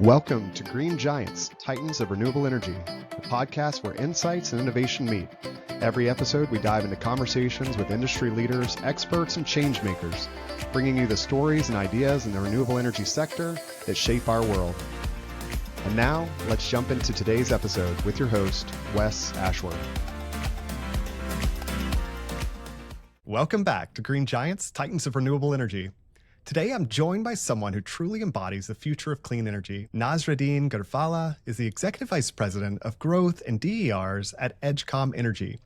Welcome to Green Giants, Titans of Renewable Energy, the podcast where insights and innovation meet. Every episode, we dive into conversations with industry leaders, experts, and change makers, bringing you the stories and ideas in the renewable energy sector that shape our world. And now, let's jump into today's episode with your host, Wes Ashworth. Welcome back to Green Giants, Titans of Renewable Energy. Today, I'm joined by someone who truly embodies the future of clean energy. Nasreddine Guerfala is the Executive Vice President of Growth and DERs at Edgecom Energy,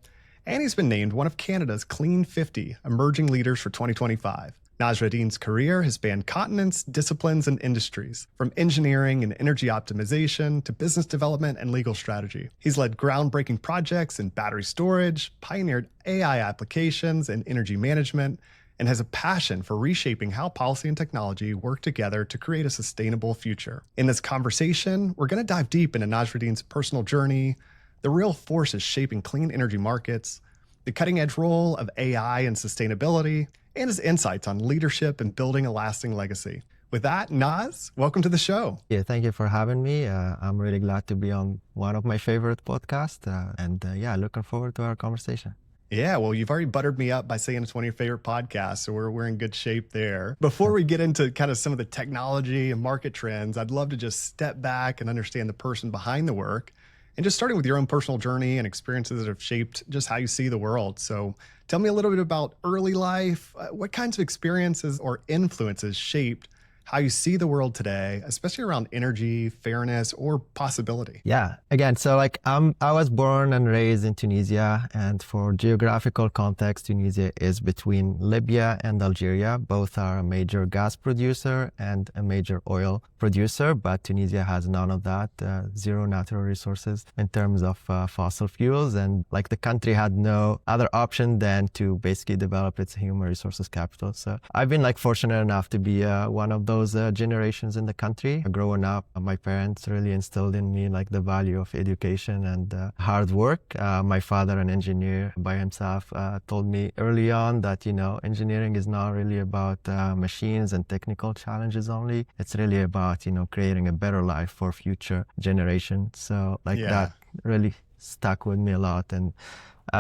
and he's been named one of Canada's Clean50 Emerging Leaders for 2025. Nasreddine's career has spanned continents, disciplines, and industries, from engineering and energy optimization to business development and legal strategy. He's led groundbreaking projects in battery storage, pioneered AI applications and energy management, and has a passion for reshaping how policy and technology work together to create a sustainable future. In this conversation, we're going to dive deep into Nasreddine's personal journey, the real forces shaping clean energy markets, the cutting-edge role of AI and sustainability, and his insights on leadership and building a lasting legacy. With that, Nas, welcome to the show. Yeah, thank you for having me. I'm really glad to be on one of my favorite podcasts, and looking forward to our conversation. Yeah, well, you've already buttered me up by saying it's one of your favorite podcasts, so we're in good shape there. Before we get into kind of some of the technology and market trends, I'd love to just step back and understand the person behind the work, and just starting with your own personal journey and experiences that have shaped just how you see the world. So tell me a little bit about early life. What kinds of experiences or influences shaped how you see the world today, especially around energy, fairness, or possibility? Yeah, again, so I was born and raised in Tunisia, and for geographical context, Tunisia is between Libya and Algeria. Both are a major gas producer and a major oil producer, but Tunisia has none of that, zero natural resources in terms of fossil fuels, and the country had no other option than to basically develop its human resources capital. So I've been fortunate enough to be one of those generations in the country. Growing up, my parents really instilled in me the value of education and hard work. My father, an engineer by himself, told me early on that engineering is not really about machines and technical challenges only. It's really about creating a better life for future generations. So that really stuck with me a lot, and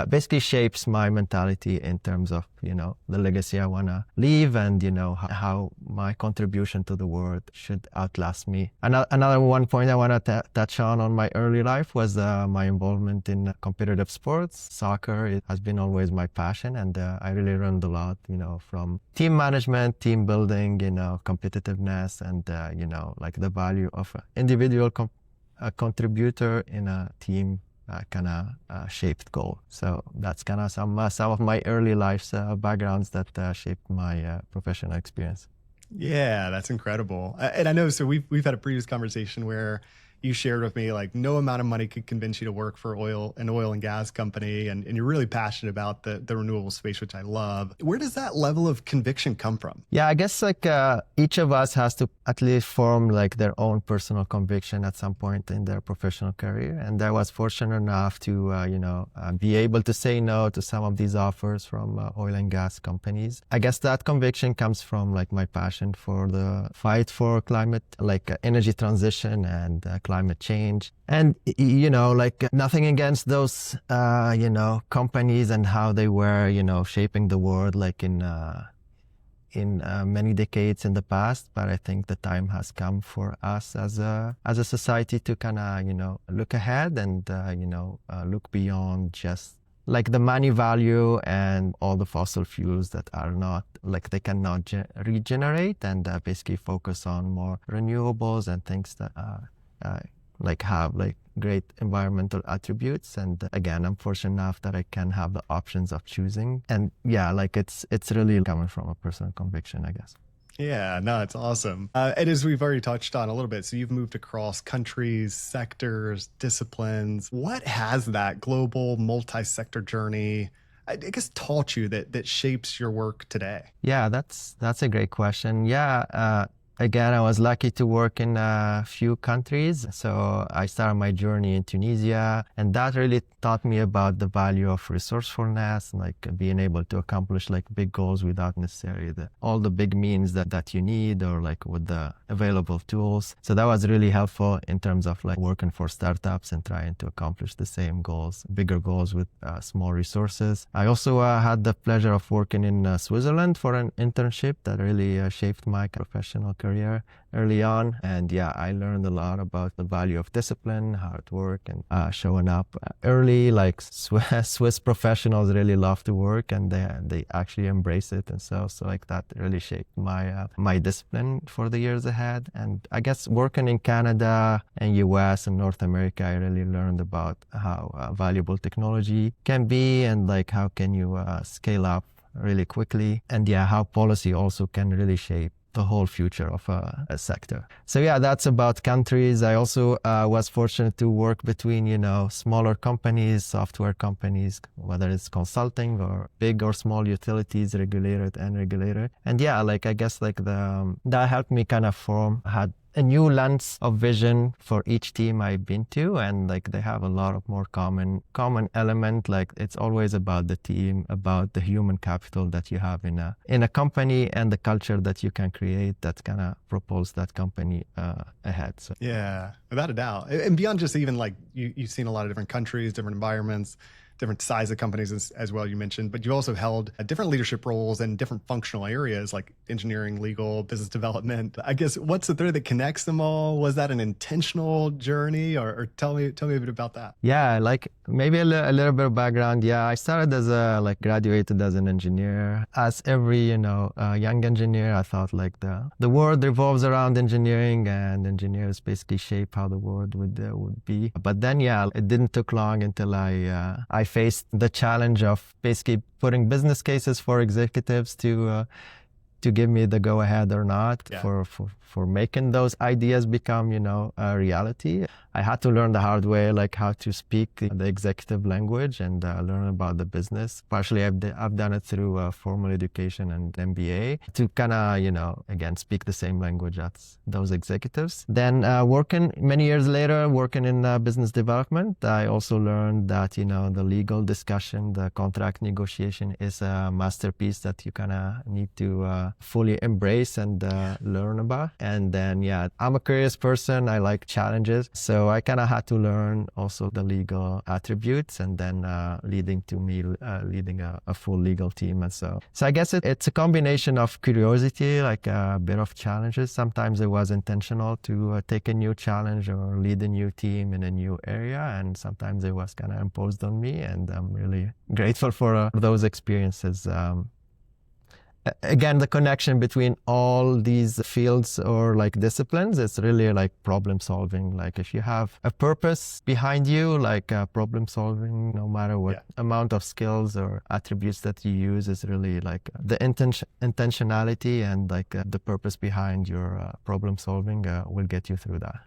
basically shapes my mentality in terms of, the legacy I want to leave, and, how my contribution to the world should outlast me. Another one point I want to touch on my early life was my involvement in competitive sports. Soccer, it has been always my passion, and I really learned a lot, from team management, team building, competitiveness, and, the value of an individual contributor in a team shaped goal. So that's kind of some of my early life's backgrounds that shaped my professional experience. Yeah, that's incredible. And I know, so we've had a previous conversation where you shared with me no amount of money could convince you to work for an oil and gas company, and you're really passionate about the renewable space, which I love. Where does that level of conviction come from? Yeah, I guess each of us has to at least form their own personal conviction at some point in their professional career. And I was fortunate enough to be able to say no to some of these offers from oil and gas companies. I guess that conviction comes from my passion for the fight for climate, energy transition and climate change. And, nothing against those, companies and how they were, shaping the world in many decades in the past. But I think the time has come for us as a society to kind of, look ahead and, look beyond just the money value and all the fossil fuels that are not, they cannot regenerate, and basically focus on more renewables and things that have great environmental attributes. And again, I'm fortunate enough that I can have the options of choosing. And it's really coming from a personal conviction, I guess. Yeah, no, it's awesome. And as we've already touched on a little bit, so you've moved across countries, sectors, disciplines. What has that global multi-sector journey, I guess, taught you that shapes your work today? Yeah, that's a great question. Yeah, again, I was lucky to work in a few countries. So I started my journey in Tunisia, and that really taught me about the value of resourcefulness, like being able to accomplish like big goals without necessarily all the big means that you need, or like with the available tools. So that was really helpful in terms of like working for startups and trying to accomplish the same goals, bigger goals with small resources. I also had the pleasure of working in Switzerland for an internship that really shaped my professional career early on. And yeah, I learned a lot about the value of discipline, hard work, and showing up early. Like Swiss professionals really love to work, and they actually embrace it. And so like that really shaped my discipline for the years ahead. And I guess working in Canada and US and North America, I really learned about how valuable technology can be, and like how can you scale up really quickly, and yeah, how policy also can really shape the whole future of a sector. So yeah, that's about countries. I also was fortunate to work between, smaller companies, software companies, whether it's consulting or big or small utilities, regulated and unregulated. And yeah, like I guess like that helped me kind of had a new lens of vision for each team I've been to, and like they have a lot of more common element. Like it's always about the team, about the human capital that you have in a company, and the culture that you can create that kind of propels that company ahead. So yeah, without a doubt. And beyond just even like you've seen a lot of different countries, different environments, different size of companies as well, you mentioned, but you also held different leadership roles in different functional areas like engineering, legal, business development. I guess what's the thread that connects them all? Was that an intentional journey, or tell me a bit about that? Yeah, like maybe a little bit of background. Yeah, I started as graduated as an engineer. As every, young engineer, I thought like the world revolves around engineering, and engineers basically shape how the world would be. But then, yeah, it didn't take long until I faced the challenge of basically putting business cases for executives to give me the go ahead or not for making those ideas become, a reality. I had to learn the hard way, like how to speak the executive language and learn about the business. Partially, I've done it through formal education and MBA to kind of, again, speak the same language as those executives. Then many years later, working in business development, I also learned that, the legal discussion, the contract negotiation is a masterpiece that you kind of need to fully embrace and learn about. And then, yeah, I'm a curious person. I like challenges. So I kind of had to learn also the legal attributes, and then leading to me leading a full legal team. And so I guess it's a combination of curiosity, like a bit of challenges. Sometimes it was intentional to take a new challenge or lead a new team in a new area. And sometimes it was kind of imposed on me. And I'm really grateful for those experiences. Again, the connection between all these fields or like disciplines, it's really like problem solving. Like if you have a purpose behind you, like problem solving, no matter what amount of skills or attributes that you use, is really like the intentionality and like the purpose behind your problem solving will get you through that.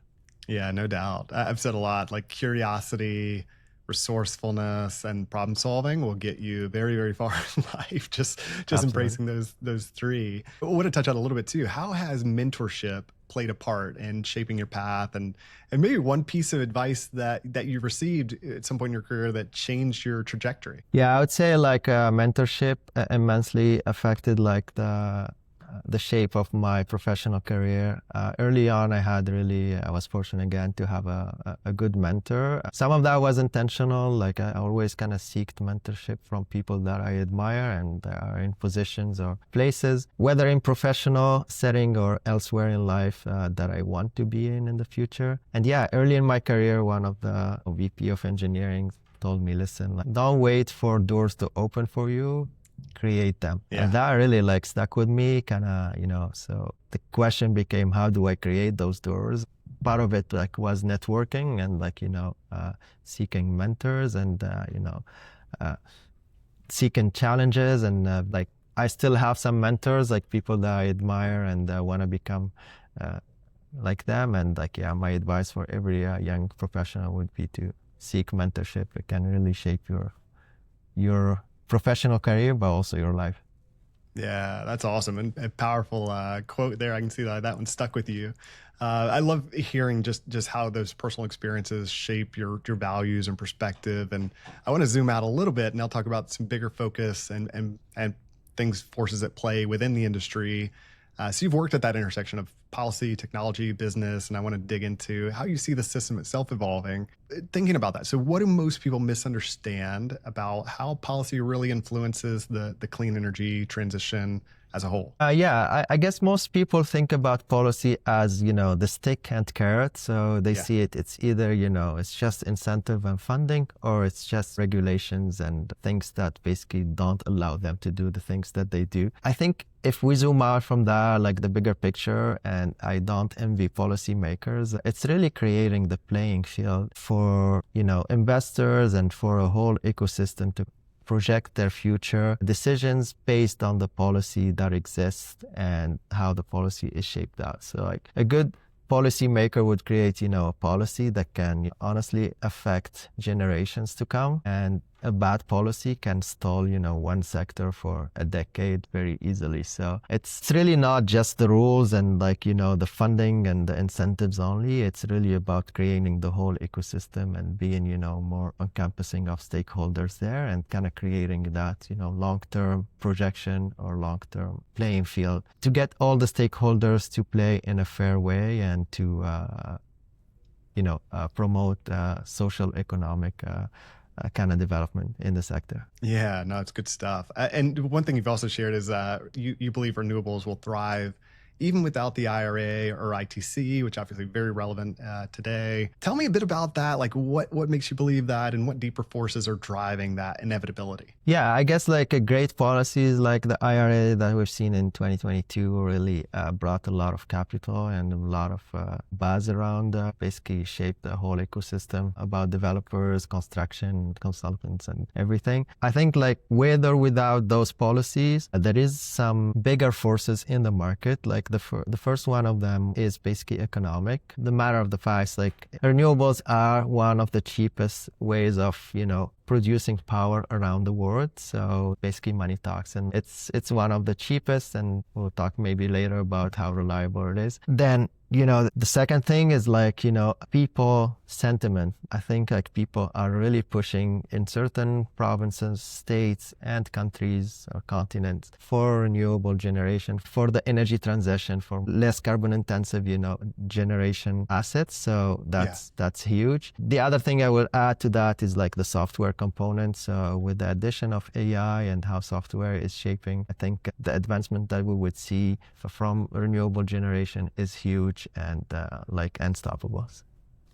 Yeah, no doubt. I've said a lot, like curiosity, resourcefulness, and problem solving will get you very, very far in life. Just embracing those three. I want to touch on a little bit too. How has mentorship played a part in shaping your path, and maybe one piece of advice that you received at some point in your career that changed your trajectory? Yeah, I would say like mentorship immensely affected like the shape of my professional career. Early on, I was fortunate again to have a good mentor. Some of that was intentional, like I always kind of seeked mentorship from people that I admire and are in positions or places, whether in professional setting or elsewhere in life that I want to be in the future. And yeah, early in my career, one of the VP of engineering told me, listen, like, don't wait for doors to open for you, create them. And that really like stuck with me, kind of, so the question became, how do I create those doors? Part of it like was networking and like, seeking mentors and, seeking challenges. And like, I still have some mentors, like people that I admire and want to become like them. And like, my advice for every young professional would be to seek mentorship. It can really shape your professional career, but also your life. Yeah, that's awesome and powerful quote there. I can see that one stuck with you. I love hearing just how those personal experiences shape your values and perspective. And I want to zoom out a little bit, and I'll talk about some bigger focus and things, forces at play within the industry. So you've worked at that intersection of policy, technology, business, and I want to dig into how you see the system itself evolving. Thinking about that, so what do most people misunderstand about how policy really influences the clean energy transition as a whole? I guess most people think about policy as, the stick and carrot. So they see it's either, it's just incentive and funding, or it's just regulations and things that basically don't allow them to do the things that they do. I think if we zoom out from that, like the bigger picture, and I don't envy policymakers, it's really creating the playing field for, investors and for a whole ecosystem to project their future decisions based on the policy that exists and how the policy is shaped out. So like a good policymaker would create, a policy that can honestly affect generations to come, and a bad policy can stall, one sector for a decade very easily. So it's really not just the rules and the funding and the incentives only. It's really about creating the whole ecosystem and being, more encompassing of stakeholders there, and kind of creating that, long-term projection or long-term playing field to get all the stakeholders to play in a fair way and to, promote social, economic, kind of development in the sector. Yeah, no, it's good stuff. And one thing you've also shared is you believe renewables will thrive even without the IRA or ITC, which obviously very relevant today. Tell me a bit about that. Like what makes you believe that, and what deeper forces are driving that inevitability? Yeah, I guess like a great policies like the IRA that we've seen in 2022 really brought a lot of capital and a lot of buzz around, basically shaped the whole ecosystem about developers, construction, consultants, and everything. I think like with or without those policies, there is some bigger forces in the market. Like the first one of them is basically economic. The matter of the fact is like renewables are one of the cheapest ways of, producing power around the world. So basically money talks, and it's one of the cheapest, and we'll talk maybe later about how reliable it is. Then the second thing is like, people sentiment. I think like people are really pushing in certain provinces, states, and countries or continents for renewable generation, for the energy transition, for less carbon intensive, generation assets. So that's huge. The other thing I will add to that is like the software component. So with the addition of AI and how software is shaping, I think the advancement that we would see from renewable generation is huge and like unstoppable.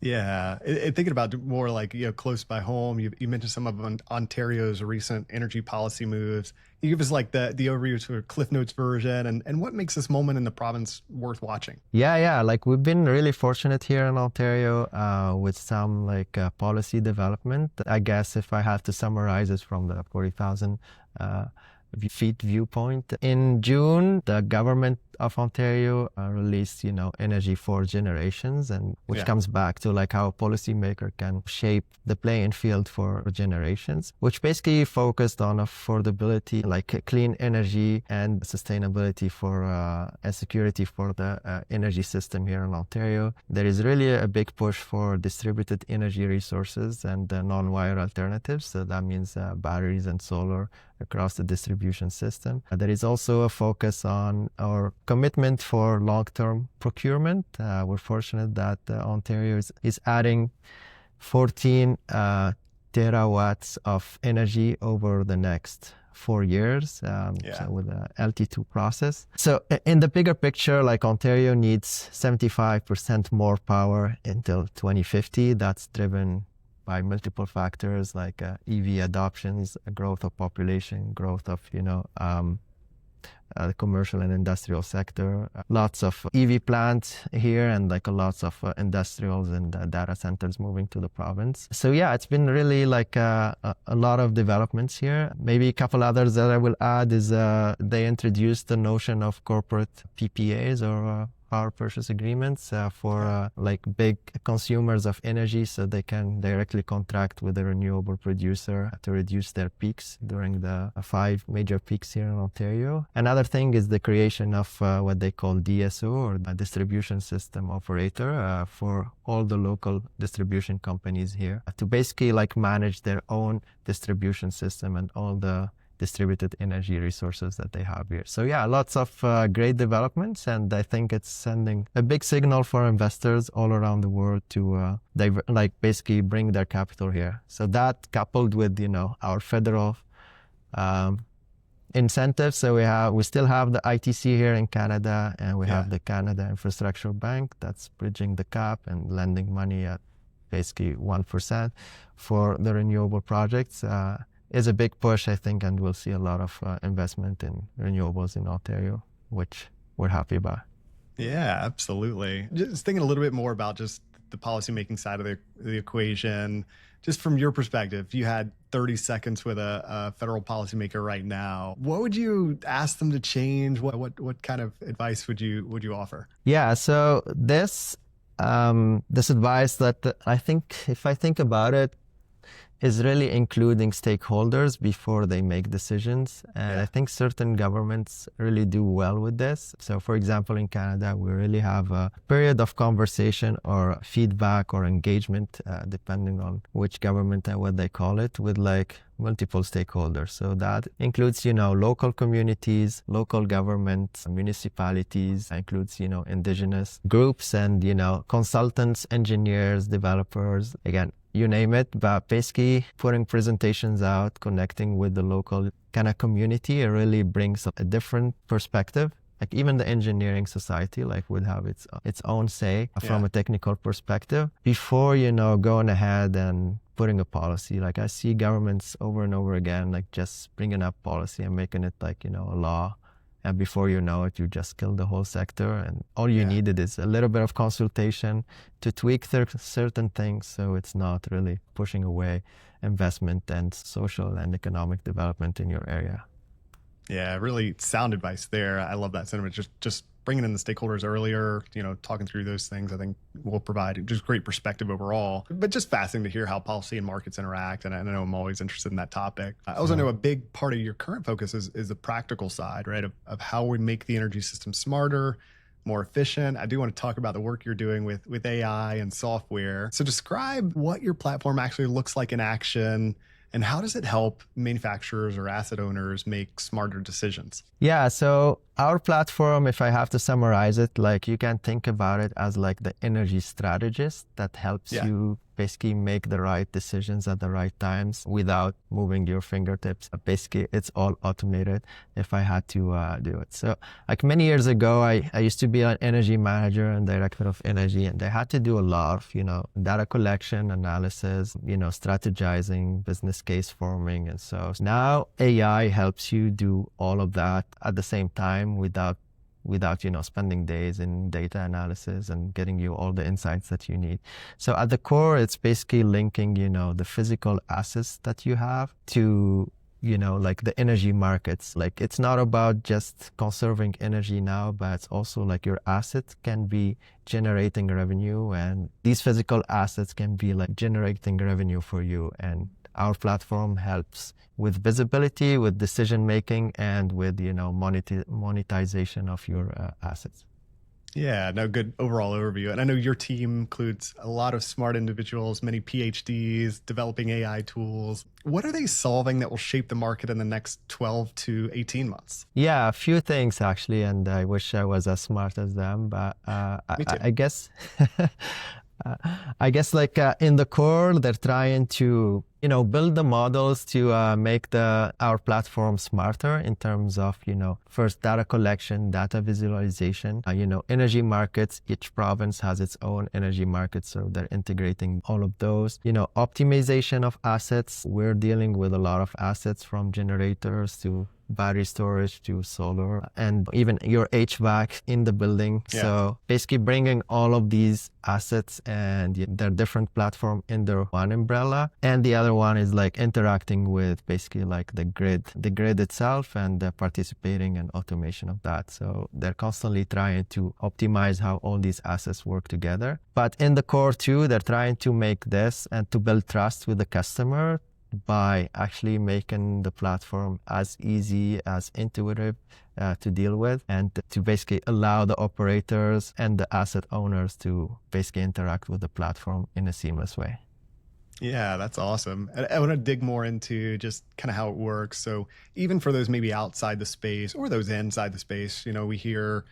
Yeah, thinking about more like, close by home, you mentioned some of Ontario's recent energy policy moves. You give us like the overview to a Cliff Notes version, and what makes this moment in the province worth watching? Yeah, like we've been really fortunate here in Ontario with some like policy development. I guess if I have to summarize it from the 40,000 feet viewpoint. In June, the government of Ontario released, energy for generations, and which comes back to like how a policymaker can shape the playing field for generations, which basically focused on affordability, like clean energy and sustainability for and security for the energy system here in Ontario. There is really a big push for distributed energy resources and non-wire alternatives. So that means batteries and solar across the distribution system. There is also a focus on our commitment for long-term procurement. We're fortunate that Ontario is adding 14 terawatts of energy over the next 4 years so with the LT2 process. So in the bigger picture, like Ontario needs 75% more power until 2050. That's driven by multiple factors like EV adoptions, growth of population, growth of, the commercial and industrial sector, lots of EV plants here, and like lots of industrials and data centers moving to the province. So yeah, it's been really like a lot of developments here. Maybe a couple others that I will add is they introduced the notion of corporate PPAs or power purchase agreements for like big consumers of energy, so they can directly contract with a renewable producer to reduce their peaks during the 5 major peaks here in Ontario. Another thing is the creation of what they call DSO, or the distribution system operator, for all the local distribution companies here to basically like manage their own distribution system and all the distributed energy resources that they have here. So yeah, lots of great developments, and I think it's sending a big signal for investors all around the world to like basically bring their capital here. So that coupled with, you know, our federal incentives. So we still have the ITC here in Canada, and we have the Canada Infrastructure Bank that's bridging the gap and lending money at basically 1% for the renewable projects. Is a big push, I think, and we'll see a lot of investment in renewables in Ontario, which we're happy about. Yeah, absolutely. Just thinking a little bit more about just the policymaking side of the equation, just from your perspective, if you had 30 seconds with a federal policymaker right now, what would you ask them to change? What kind of advice would you offer? Yeah, so this advice that I think, if I think about it, is really including stakeholders before they make decisions. And I think certain governments really do well with this. So for example, in Canada, we really have a period of conversation or feedback or engagement, depending on which government and what they call it, with like multiple stakeholders. So that includes, you know, local communities, local governments, municipalities, includes, you know, indigenous groups and, you know, consultants, engineers, developers, again, you name it, but basically putting presentations out, connecting with the local kind of community, it really brings a different perspective. Like even the engineering society like would have its own say from a technical perspective before, you know, going ahead and putting a policy. Like I see governments over and over again, like just bringing up policy and making it like, you know, a law. And before you know it, you just kill the whole sector. And all you needed is a little bit of consultation to tweak certain things, so it's not really pushing away investment and social and economic development in your area. Yeah, really sound advice there. I love that sentiment. Just bringing in the stakeholders earlier, you know, talking through those things, I think will provide just great perspective overall. But just fascinating to hear how policy and markets interact. And I know I'm always interested in that topic. I also know a big part of your current focus is the practical side, right, of how we make the energy system smarter, more efficient. I do want to talk about the work you're doing with AI and software. So describe what your platform actually looks like in action, and how does it help manufacturers or asset owners make smarter decisions? Yeah, so our platform, if I have to summarize it, like you can think about it as like the energy strategist that helps you basically make the right decisions at the right times without moving your fingertips. Basically, it's all automated if I had to do it. So like many years ago, I used to be an energy manager and director of energy, and I had to do a lot of, you know, data collection, analysis, you know, strategizing, business case forming. And so now AI helps you do all of that at the same time without, you know, spending days in data analysis and getting you all the insights that you need. So at the core, it's basically linking, you know, the physical assets that you have to, you know, like the energy markets. Like it's not about just conserving energy now, but it's also like your asset can be generating revenue, and these physical assets can be like generating revenue for you. And our platform helps with visibility, with decision making, and with, you know, monetization of your assets. Yeah, no, good overall overview. And I know your team includes a lot of smart individuals, many PhDs, developing AI tools. What are they solving that will shape the market in the next 12 to 18 months? Yeah, a few things actually, and I wish I was as smart as them, but I guess like in the core, they're trying to, you know, build the models to make our platform smarter in terms of, you know, first data collection, data visualization, you know, energy markets. Each province has its own energy market, so they're integrating all of those. You know, optimization of assets. We're dealing with a lot of assets, from generators to battery storage to solar, and even your HVAC in the building. Yeah. So basically bringing all of these assets and their different platform under one umbrella. And the other one is like interacting with basically like the grid itself, and participating in automation of that. So they're constantly trying to optimize how all these assets work together. But in the core too, they're trying to make this and to build trust with the customer by actually making the platform as easy, as intuitive to deal with, and to basically allow the operators and the asset owners to basically interact with the platform in a seamless way. Yeah, that's awesome. I want to dig more into just kind of how it works. So even for those maybe outside the space or those inside the space, we hear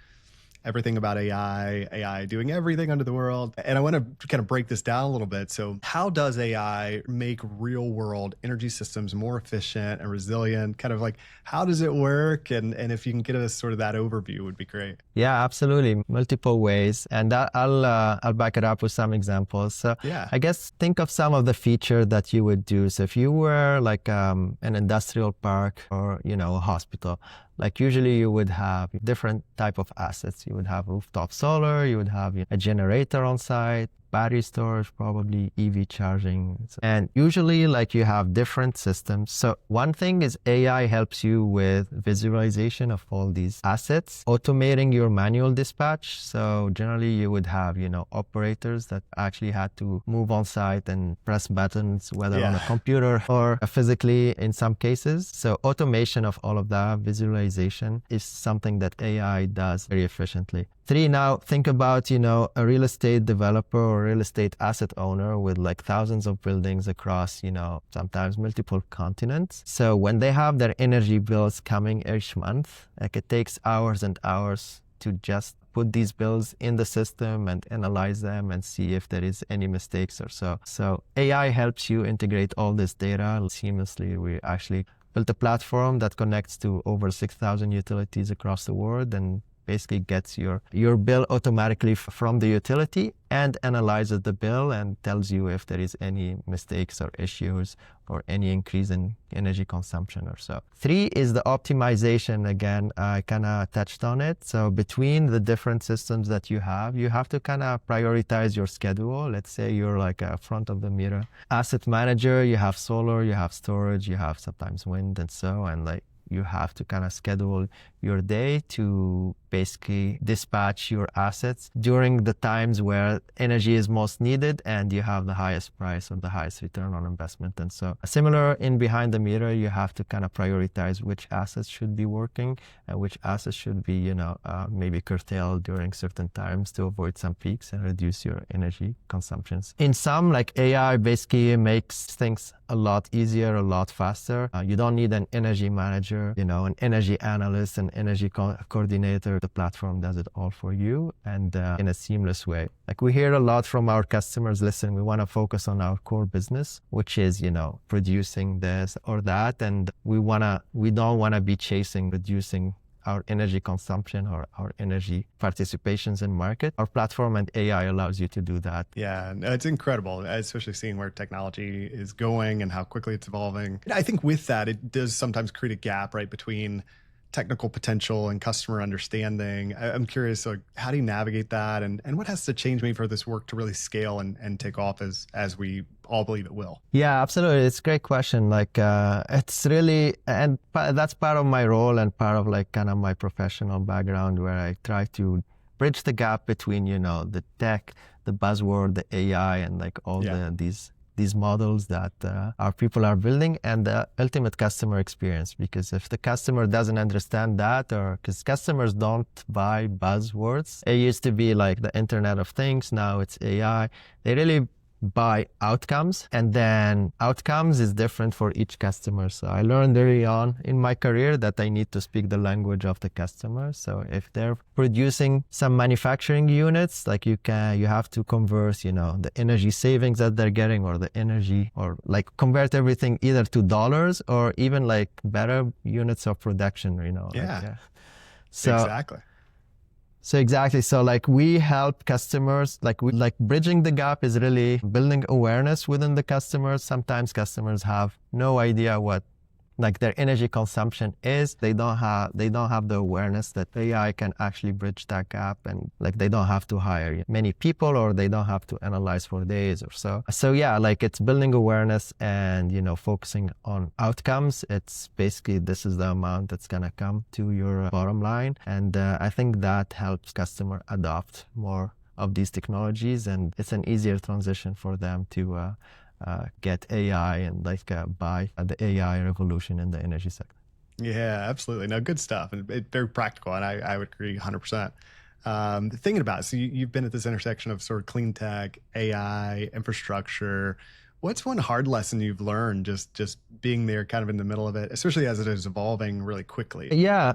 everything about AI doing everything under the world. And I want to kind of break this down a little bit. So how does AI make real world energy systems more efficient and resilient? Kind of like, how does it work? And if you can get us sort of that overview would be great. Yeah, absolutely. Multiple ways. And I'll back it up with some examples. So yeah. I guess think of some of the features that you would do. So if you were like an industrial park or, a hospital, like usually you would have different type of assets. You would have rooftop solar, you would have a generator on site, battery storage, probably EV charging. And usually like you have different systems. So one thing is AI helps you with visualization of all these assets, automating your manual dispatch. So generally you would have, operators that actually had to move on site and press buttons, whether on a computer or physically in some cases. So automation of all of that, visualization is something that AI does very efficiently. 3, now think about, a real estate developer or real estate asset owner with like thousands of buildings across, sometimes multiple continents. So when they have their energy bills coming each month, like it takes hours and hours to just put these bills in the system and analyze them and see if there is any mistakes or so. So AI helps you integrate all this data seamlessly. We actually built a platform that connects to over 6,000 utilities across the world and basically gets your bill automatically from the utility and analyzes the bill and tells you if there is any mistakes or issues or any increase in energy consumption or so. 3 is the optimization. Again, I kind of touched on it. So between the different systems that you have to kind of prioritize your schedule. Let's say you're like a front of the meter asset manager, you have solar, you have storage, you have sometimes wind and so, and like you have to kind of schedule your day to basically dispatch your assets during the times where energy is most needed and you have the highest price or the highest return on investment. And so similar in behind the meter, you have to kind of prioritize which assets should be working and which assets should be, maybe curtailed during certain times to avoid some peaks and reduce your energy consumptions. In some, like AI basically makes things a lot easier, a lot faster. You don't need an energy manager, an energy analyst, an energy coordinator. The platform does it all for you and in a seamless way. Like we hear a lot from our customers, listen, we want to focus on our core business, which is, producing this or that. And we don't want to be chasing reducing our energy consumption or our energy participations in market. Our platform and AI allows you to do that. Yeah, it's incredible, especially seeing where technology is going and how quickly it's evolving. I think with that, it does sometimes create a gap, right, between technical potential and customer understanding. I'm curious, like, how do you navigate that? And what has to change maybe for this work to really scale and take off as we all believe it will? Yeah, absolutely. It's a great question. Like, it's really, and that's part of my role and part of like kind of my professional background where I try to bridge the gap between, the tech, the buzzword, the AI, and like all these models that our people are building and the ultimate customer experience. Because if the customer doesn't understand that, or because customers don't buy buzzwords, it used to be like the Internet of Things, now it's AI. They really buy outcomes, and then outcomes is different for each customer. So I learned early on in my career that I need to speak the language of the customer. So if they're producing some manufacturing units, like you have to converse, the energy savings that they're getting or the energy, or like convert everything either to dollars or even like better units of production, So exactly. So like we help customers, like bridging the gap is really building awareness within the customers. Sometimes customers have no idea what like their energy consumption is, they don't have the awareness that AI can actually bridge that gap, and like they don't have to hire many people, or they don't have to analyze for days or so. So yeah, like it's building awareness and, you know, focusing on outcomes. It's basically, this is the amount that's gonna come to your bottom line. And I think that helps customer adopt more of these technologies, and it's an easier transition for them to get AI and like buy the AI revolution in the energy sector. Yeah, absolutely. No, good stuff. And very practical. And I would agree 100%. Thinking about it, so you've been at this intersection of sort of clean tech, AI, infrastructure. What's one hard lesson you've learned just being there kind of in the middle of it, especially as it is evolving really quickly? Yeah,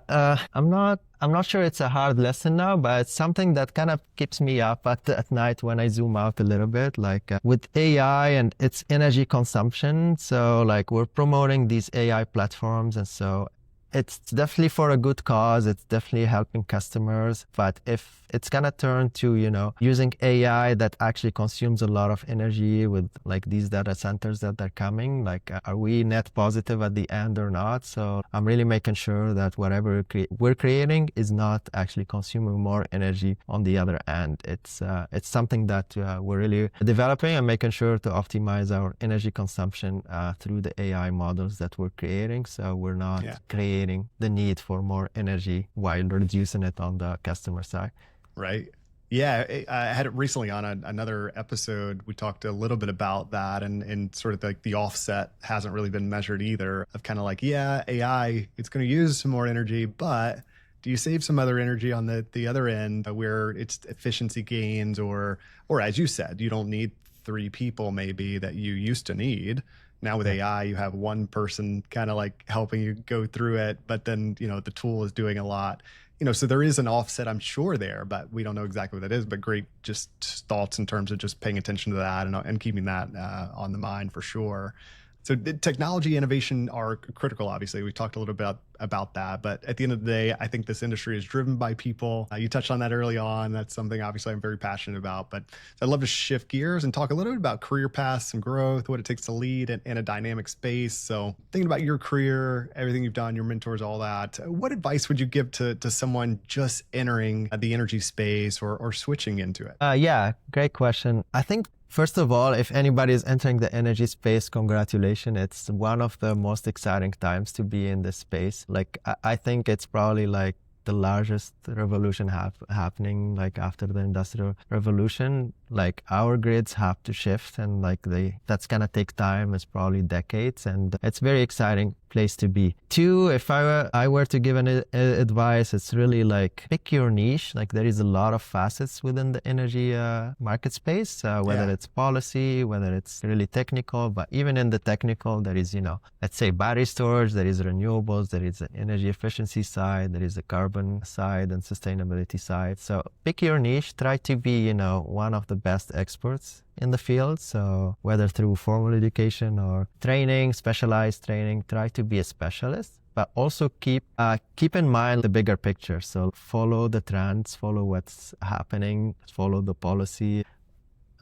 I'm not sure it's a hard lesson now, but it's something that kind of keeps me up at night when I zoom out a little bit, like with AI and its energy consumption. So like we're promoting these AI platforms, and so it's definitely for a good cause. It's definitely helping customers. But if it's gonna turn to, you know, using AI that actually consumes a lot of energy with like these data centers that are coming, like are we net positive at the end or not? So I'm really making sure that whatever we're creating is not actually consuming more energy on the other end. It's something that we're really developing and making sure to optimize our energy consumption through the AI models that we're creating. So we're not creating the need for more energy while reducing it on the customer side. Right. Yeah. I had it recently on another episode. We talked a little bit about that, and sort of like the offset hasn't really been measured either, of kind of like, yeah, AI, it's going to use some more energy, but do you save some other energy on the other end where it's efficiency gains, or as you said, you don't need 3 people maybe that you used to need. Now with AI, you have one person kind of like helping you go through it, but then, you know, the tool is doing a lot, you know, so there is an offset, I'm sure, there, but we don't know exactly what that is. But great, just thoughts in terms of just paying attention to that and keeping that on the mind for sure. So technology innovation are critical, obviously. We talked a little bit about that, but at the end of the day, I think this industry is driven by people. You touched on that early on. That's something obviously I'm very passionate about, but I'd love to shift gears and talk a little bit about career paths and growth, what it takes to lead in a dynamic space. So thinking about your career, everything you've done, your mentors, all that, what advice would you give to someone just entering the energy space or switching into it? Yeah, great question. I think first of all, if anybody is entering the energy space, congratulations. It's one of the most exciting times to be in this space. Like, I think it's probably like the largest revolution happening like after the Industrial Revolution. Like our grids have to shift, and like that's gonna take time. It's probably decades, and it's very exciting place to be. 2, if I were to give an advice, it's really like pick your niche. Like there is a lot of facets within the energy market space, whether it's policy, whether it's really technical, but even in the technical, there is, you know, let's say battery storage, there is renewables, there is the energy efficiency side, there is the carbon side and sustainability side. So pick your niche, try to be, you know, one of the best experts in the field. So whether through formal education or training, specialized training, try to be a specialist, but also keep in mind the bigger picture. So follow the trends, follow what's happening, follow the policy,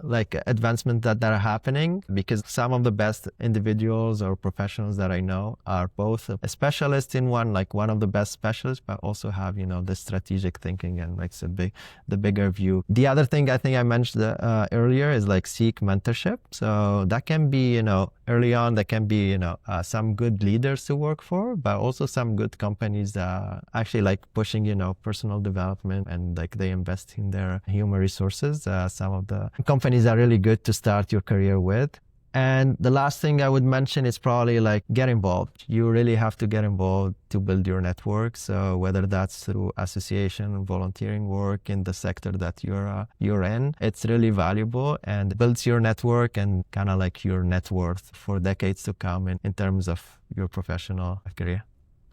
like advancements that are happening, because some of the best individuals or professionals that I know are both a specialist in one, like one of the best specialists, but also have, you know, the strategic thinking and like the bigger view. The other thing I think I mentioned earlier is like seek mentorship. So that can be, you know, early on, there can be, you know, some good leaders to work for, but also some good companies that actually like pushing, you know, personal development, and like they invest in their human resources. Some of the companies are really good to start your career with. And the last thing I would mention is probably like get involved. You really have to get involved to build your network. So whether that's through association, volunteering work in the sector that you're in, it's really valuable and builds your network and kind of like your net worth for decades to come in terms of your professional career.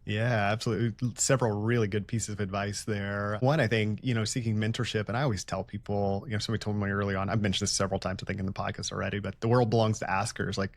Yeah, absolutely. Several really good pieces of advice there. One, I think, you know, seeking mentorship. And I always tell people, you know, somebody told me early on, I've mentioned this several times, I think, in the podcast already, but the world belongs to askers. Like,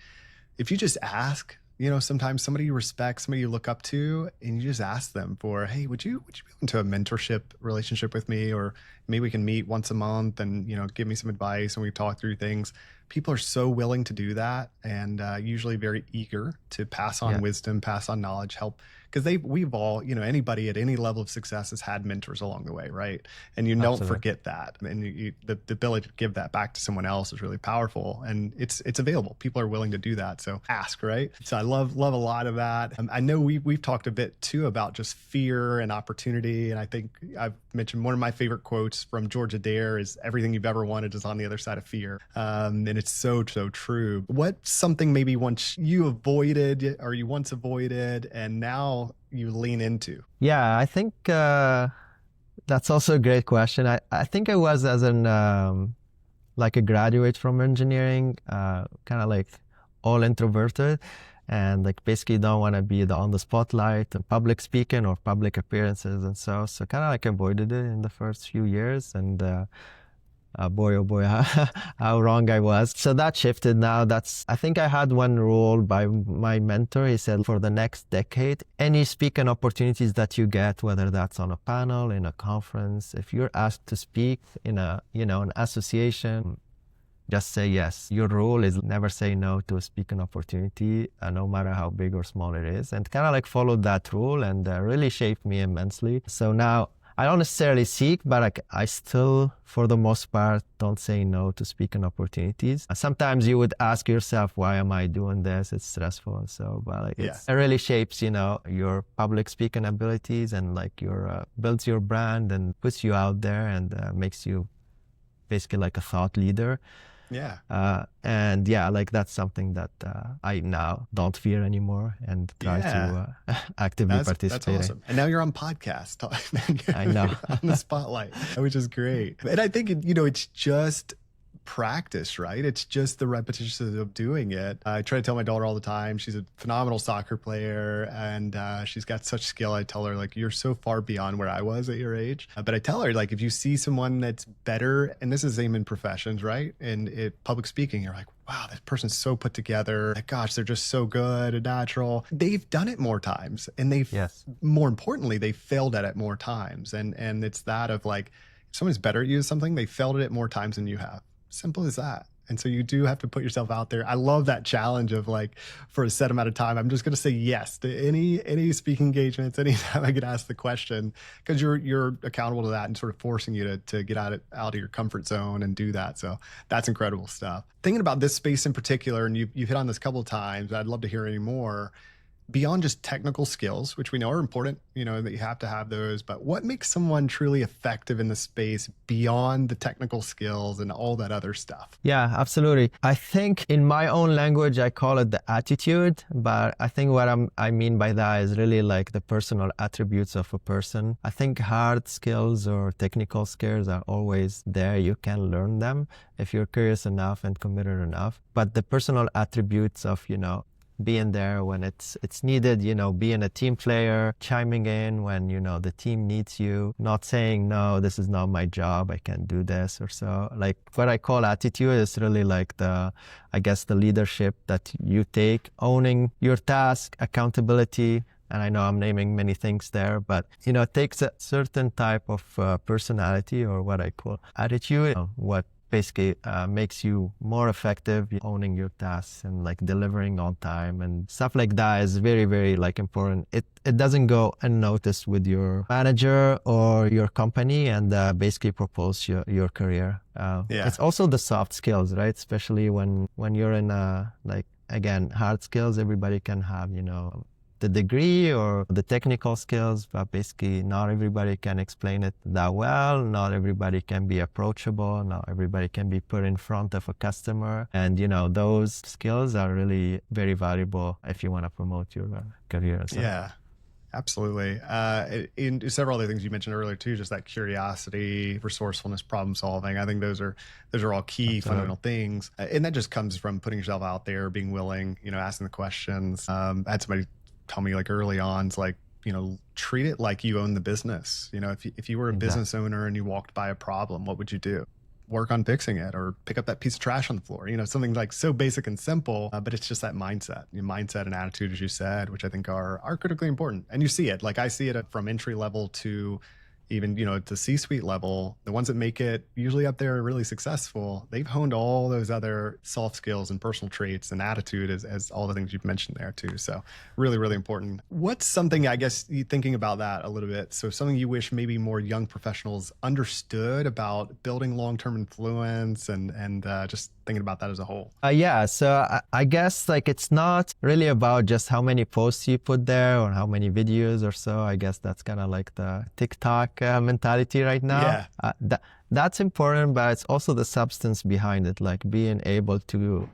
if you just ask, sometimes somebody you respect, somebody you look up to, and you just ask them for, hey, would you be into a mentorship relationship with me? Or maybe we can meet once a month and, give me some advice and we talk through things. People are so willing to do that and usually very eager to pass on wisdom, pass on knowledge, help. Because we've all, anybody at any level of success has had mentors along the way, right? And you don't forget that. And the ability to give that back to someone else is really powerful, and it's available. People are willing to do that. So ask, right? So I love a lot of that. I know we've talked a bit too about just fear and opportunity. And I think I've mentioned one of my favorite quotes from George Adair is, everything you've ever wanted is on the other side of fear. And it's so true. What's something maybe once you avoided and now you lean into? Yeah, I think that's also a great question. I think I was as like a graduate from engineering, kind of like all introverted and like basically don't want to be on the spotlight and public speaking or public appearances and so kind of like avoided it in the first few years. And boy, oh boy, how wrong I was. So that shifted now. I think I had one rule by my mentor. He said, for the next decade, any speaking opportunities that you get, whether that's on a panel, in a conference, if you're asked to speak in an association, just say yes. Your rule is never say no to a speaking opportunity, no matter how big or small it is. And kind of like followed that rule and really shaped me immensely. So now I don't necessarily seek, but I still, for the most part, don't say no to speaking opportunities. Sometimes you would ask yourself, why am I doing this? It's stressful and so, but it really shapes, your public speaking abilities and builds your brand and puts you out there and makes you basically like a thought leader. Yeah. And that's something that I now don't fear anymore and try to actively participate. That's awesome. And now you're on podcast. I know. On the spotlight, which is great. And I think, it's just practice, right? It's just the repetition of doing it. I try to tell my daughter all the time, she's a phenomenal soccer player and she's got such skill. I tell her, you're so far beyond where I was at your age. But I tell her, if you see someone that's better, and this is the same in professions, right? And public speaking, you're like, wow, this person's so put together. Gosh, they're just so good and natural. They've done it more times, and more importantly, they've failed at it more times. And it's that of if someone's better at you at something, they failed at it more times than you have. Simple as that. And so you do have to put yourself out there. I love that challenge of for a set amount of time, I'm just going to say yes to any speaking engagements, anytime I get asked the question, because you're accountable to that and sort of forcing you to get out of your comfort zone and do that. So that's incredible stuff. Thinking about this space in particular, and you've hit on this a couple of times, but I'd love to hear any more. Beyond just technical skills, which we know are important, that you have to have those, but what makes someone truly effective in the space beyond the technical skills and all that other stuff? Yeah, absolutely. I think in my own language, I call it the attitude, but I think what I mean by that is really the personal attributes of a person. I think hard skills or technical skills are always there. You can learn them if you're curious enough and committed enough, but the personal attributes of, being there when it's needed, being a team player, chiming in when, the team needs you, not saying, no, this is not my job, I can't do this or so. What I call attitude is really the leadership that you take, owning your task, accountability. And I know I'm naming many things there, but, it takes a certain type of personality or what I call attitude, what basically makes you more effective owning your tasks and delivering on time and stuff like that is very, very important. It doesn't go unnoticed with your manager or your company and basically propose your career. It's also the soft skills, right? Especially when you're in again, hard skills, everybody can have, the degree or the technical skills, but basically not everybody can explain it that well. Not everybody can be approachable. Not everybody can be put in front of a customer. And, those skills are really very valuable if you want to promote your career. So. Yeah, absolutely. In several other things you mentioned earlier too, just that curiosity, resourcefulness, problem solving. I think those are all key fundamental things. And that just comes from putting yourself out there, being willing, asking the questions. I had somebody tell me early on, it's treat it like you own the business. If you were a business owner and you walked by a problem, what would you do? work on fixing it or pick up that piece of trash on the floor. Something like so basic and simple, but it's just that mindset, mindset and attitude, as you said, which I think are critically important. And you see it, like I see it from entry level to even, to C-suite level. The ones that make it usually up there really successful, they've honed all those other soft skills and personal traits and attitude as all the things you've mentioned there too. So really, really important. What's something, I guess, thinking about that a little bit, so something you wish maybe more young professionals understood about building long-term influence and just thinking about that as a whole? So I guess like it's not really about just how many posts you put there or how many videos or so. I guess that's kind of like the TikTok mentality right now. Yeah. That's important, but it's also the substance behind it, like being able to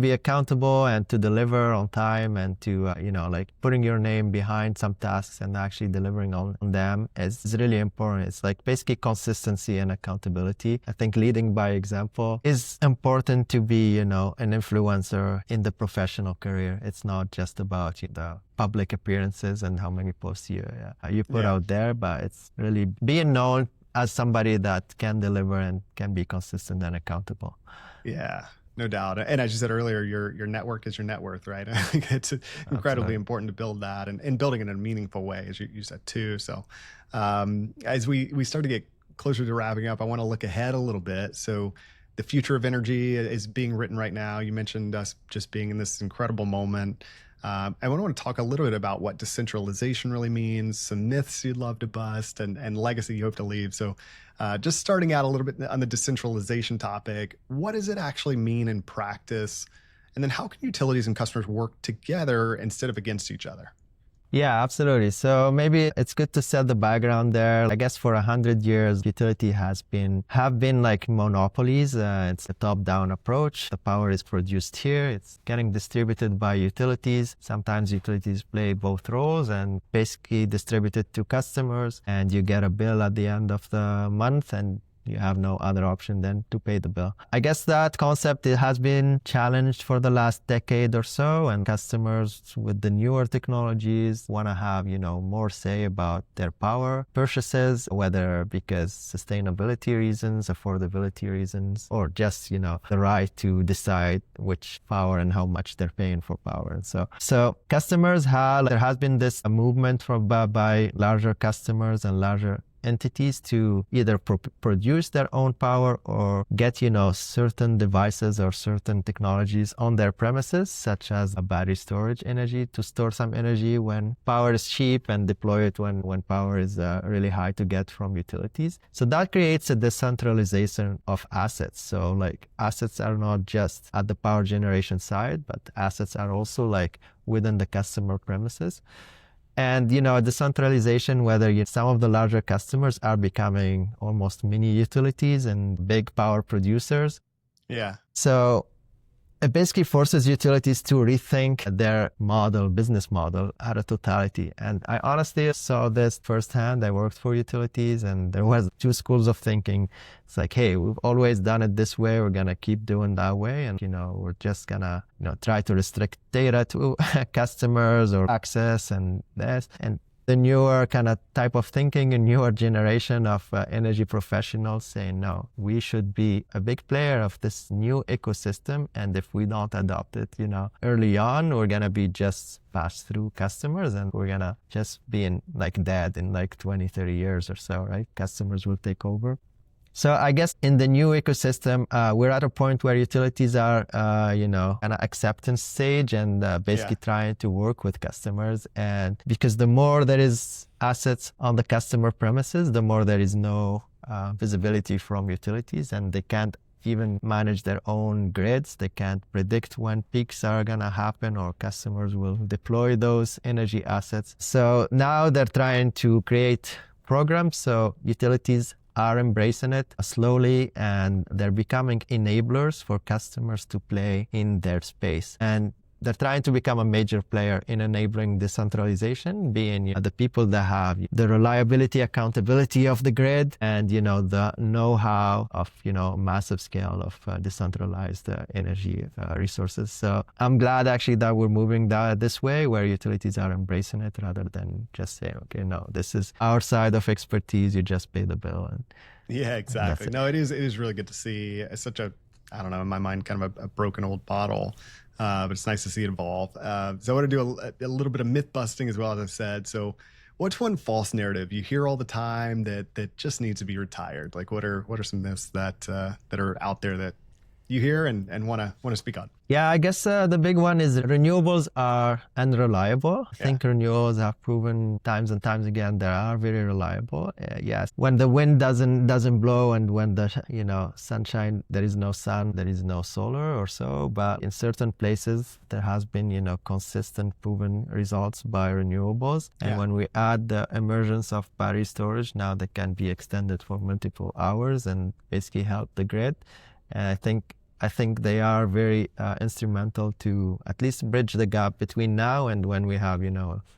be accountable and to deliver on time and to, like putting your name behind some tasks and actually delivering on them is really important. It's like basically consistency and accountability. I think leading by example is important to be, an influencer in the professional career. It's not just about the public appearances and how many posts you put out there, but it's really being known as somebody that can deliver and can be consistent and accountable. Yeah, no doubt. And as you said earlier, your network is your net worth, right? I think it's incredibly important to build that and building it in a meaningful way, as you said too. So as we start to get closer to wrapping up, I want to look ahead a little bit. So the future of energy is being written right now. You mentioned us just being in this incredible moment. I want to talk a little bit about what decentralization really means, some myths you'd love to bust, and legacy you hope to leave. So just starting out a little bit on the decentralization topic, what does it actually mean in practice? And then how can utilities and customers work together instead of against each other? Yeah, absolutely. So maybe it's good to set the background there. I guess for 100 years, utility have been like monopolies. It's a top-down approach. The power is produced here. It's getting distributed by utilities. Sometimes utilities play both roles and basically distributed to customers. And you get a bill at the end of the month and you have no other option than to pay the bill. I guess that concept has been challenged for the last decade or so, and customers with the newer technologies want to have, more say about their power purchases, whether because sustainability reasons, affordability reasons, or just, the right to decide which power and how much they're paying for power. And so customers there has been this movement by larger customers and larger entities to either produce their own power or get, certain devices or certain technologies on their premises, such as a battery storage energy to store some energy when power is cheap and deploy it when power is really high to get from utilities. So that creates a decentralization of assets. So like assets are not just at the power generation side, but assets are also like within the customer premises. And, decentralization, whether some of the larger customers are becoming almost mini utilities and big power producers. Yeah. So it basically forces utilities to rethink their business model at a totality. And I honestly saw this firsthand. I worked for utilities and there was two schools of thinking. It's like, hey, we've always done it this way. We're going to keep doing that way. And, we're just going to, try to restrict data to customers or access and this. And the newer kind of type of thinking, a newer generation of energy professionals saying, no, we should be a big player of this new ecosystem. And if we don't adopt it, early on, we're going to be just passed through customers and we're going to just be dead in 20, 30 years or so, right? Customers will take over. So I guess in the new ecosystem, we're at a point where utilities are, an acceptance stage and basically trying to work with customers. And because the more there is assets on the customer premises, the more there is no visibility from utilities, and they can't even manage their own grids. They can't predict when peaks are going to happen or customers will deploy those energy assets. So now they're trying to create programs. So utilities are embracing it slowly, and they're becoming enablers for customers to play in their space. And they're trying to become a major player in enabling decentralization, being the people that have the reliability, accountability of the grid, and the know-how of massive scale of decentralized energy resources. So I'm glad actually that we're moving this way, where utilities are embracing it rather than just saying, okay, no, this is our side of expertise. You just pay the bill. And Yeah, exactly. No, it is really good to see. It's such a, I don't know, in my mind, kind of a broken old bottle. But it's nice to see it evolve. So I want to do a little bit of myth busting as well, as I said. So what's one false narrative you hear all the time that just needs to be retired? Like what are some myths that are out there that you hear and want to speak on? Yeah, I guess the big one is renewables are unreliable. I think renewables have proven times and times again they are very reliable. Yes, when the wind doesn't blow and when the sunshine, there is no sun, there is no solar or so. But in certain places there has been consistent proven results by renewables. And when we add the emergence of battery storage, now they can be extended for multiple hours and basically help the grid. And I think they are very instrumental to at least bridge the gap between now and when we have,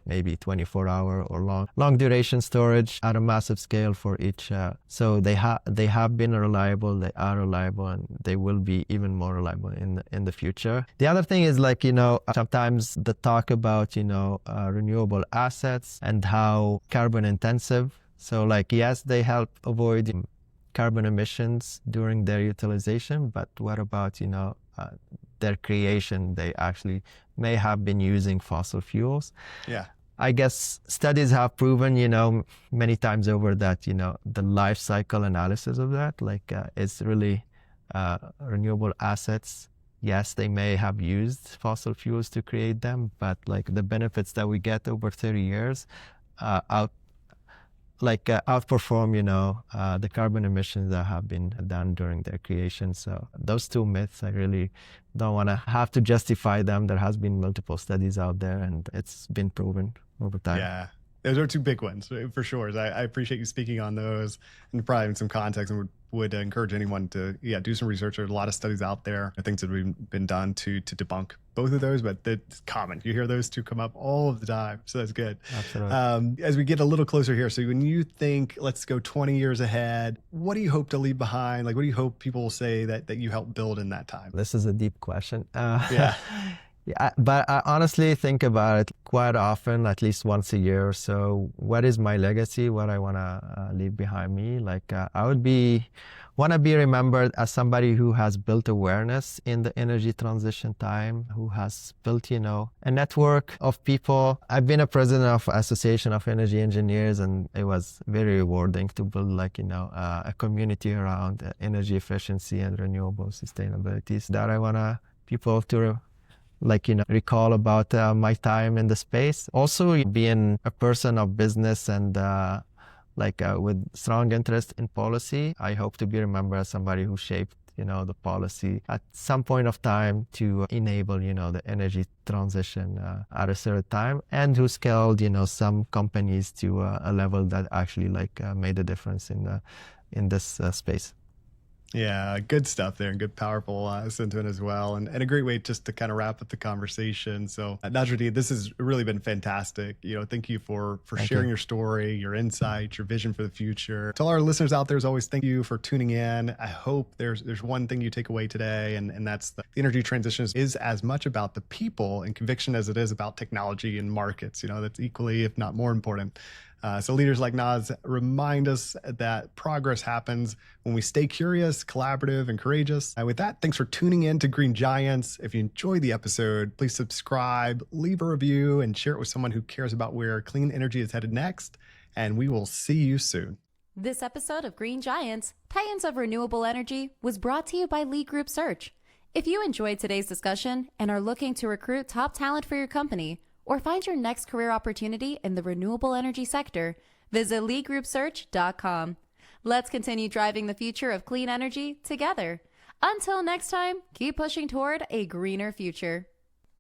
maybe 24-hour or long duration storage at a massive scale for each. So they have been reliable, they are reliable, and they will be even more reliable in the future. The other thing is sometimes the talk about, renewable assets and how carbon intensive. So yes, they help avoid carbon emissions during their utilization, but what about their creation? They actually may have been using fossil fuels. Yeah, I guess studies have proven many times over that the life cycle analysis of that it's really renewable assets. Yes, they may have used fossil fuels to create them, but the benefits that we get over 30 years outperform, the carbon emissions that have been done during their creation. So those two myths, I really don't want to have to justify them. There has been multiple studies out there, and it's been proven over time. Yeah, those are two big ones for sure. I appreciate you speaking on those and providing some context, and would encourage anyone to do some research. There are a lot of studies out there, things that have been done to debunk both of those, but it's common. You hear those two come up all of the time, so that's good. Absolutely. As we get a little closer here, so when you think, let's go 20 years ahead, what do you hope to leave behind? What do you hope people will say that you helped build in that time? This is a deep question. Yeah, but I honestly think about it quite often, at least once a year or so. What is my legacy? What I want to leave behind me? I would want to be remembered as somebody who has built awareness in the energy transition time, who has built, a network of people. I've been a president of Association of Energy Engineers, and it was very rewarding to build a community around energy efficiency and renewable sustainability. So that I want people to recall about my time in the space. Also, being a person of business and with strong interest in policy, I hope to be remembered as somebody who shaped, the policy at some point of time to enable, the energy transition at a certain time, and who scaled, some companies to a level that actually made a difference in this space. Yeah, good stuff there, and good, powerful sentiment as well, and a great way just to kind of wrap up the conversation. So, Nasreddine, this has really been fantastic. Thank you for sharing your story, your insights, your vision for the future. To all our listeners out there, as always, thank you for tuning in. I hope there's one thing you take away today, and that's the energy transition is as much about the people and conviction as it is about technology and markets. That's equally, if not more important. So leaders like Nas remind us that progress happens when we stay curious, collaborative, and courageous. With that, thanks for tuning in to Green Giants. If you enjoyed the episode, please subscribe, leave a review, and share it with someone who cares about where clean energy is headed next. And we will see you soon. This episode of Green Giants, Titans of Renewable Energy, was brought to you by Lead Group Search. If you enjoyed today's discussion and are looking to recruit top talent for your company, or find your next career opportunity in the renewable energy sector, visit leadgroupsearch.com. Let's continue driving the future of clean energy together. Until next time, keep pushing toward a greener future.